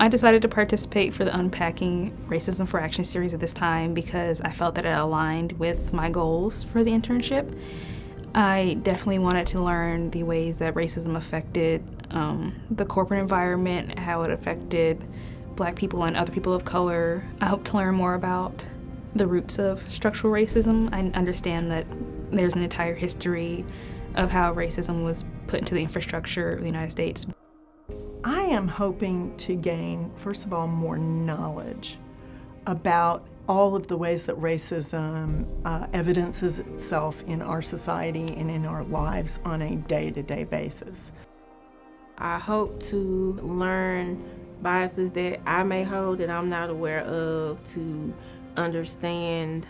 I decided to participate for the Unpacking Racism for Action series at this time because I felt that it aligned with my goals for the internship. I definitely wanted to learn the ways that racism affected the corporate environment, how it affected Black people and other people of color. I hope to learn more about the roots of structural racism. I understand that there's an entire history of how racism was put into the infrastructure of the United States. I am hoping to gain, first of all, more knowledge about all of the ways that racism evidences itself in our society and in our lives on a day-to-day basis. I hope to learn biases that I may hold that I'm not aware of, to understand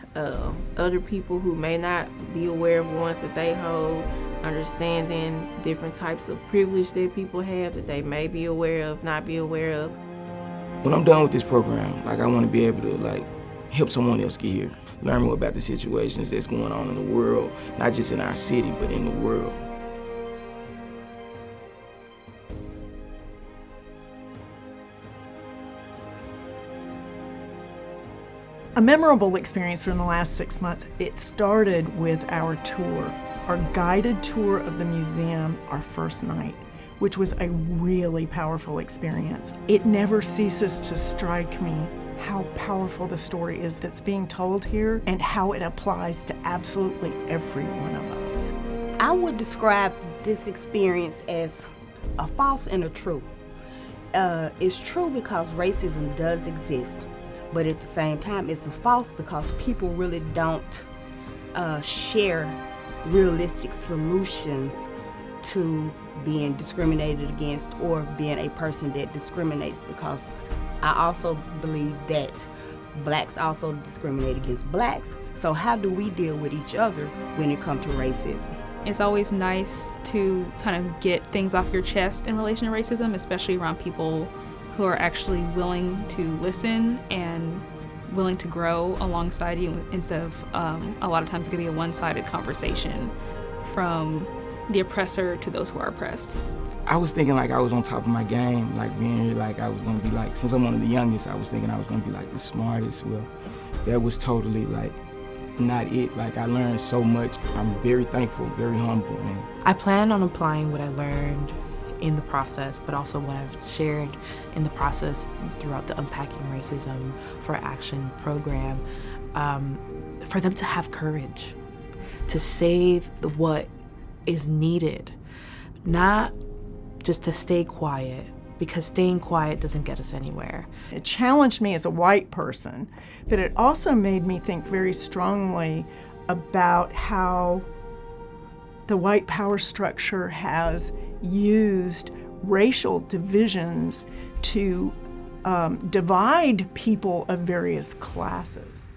other people who may not be aware of ones that they hold, understanding different types of privilege that people have that they may be aware of, not be aware of. When I'm done with this program, I want to be able to help someone else get here, learn more about the situations that's going on in the world, not just in our city, but in the world. A memorable experience from the last 6 months, it started with our tour, our guided tour of the museum, our first night, which was a really powerful experience. It never ceases to strike me how powerful the story is that's being told here and how it applies to absolutely every one of us. I would describe this experience as a false and a true. It's true because racism does exist, but at the same time it's a false because people really don't share realistic solutions to being discriminated against or being a person that discriminates, because I also believe that Blacks also discriminate against Blacks. So how do we deal with each other when it comes to racism? It's always nice to kind of get things off your chest in relation to racism, especially around people who are actually willing to listen and willing to grow alongside you, instead of a lot of times it can be a one-sided conversation from the oppressor to those who are oppressed. I was thinking I was on top of my game, being here, I was going to be since I'm one of the youngest, I was thinking I was going to be the smartest. Well, that was totally not it. I learned so much. I'm very thankful, very humble. I plan on applying what I learned in the process, but also what I've shared in the process throughout the Unpacking Racism for Action program, for them to have courage, to say what is needed, not just to stay quiet, because staying quiet doesn't get us anywhere. It challenged me as a white person, but it also made me think very strongly about how the white power structure has used racial divisions to divide people of various classes.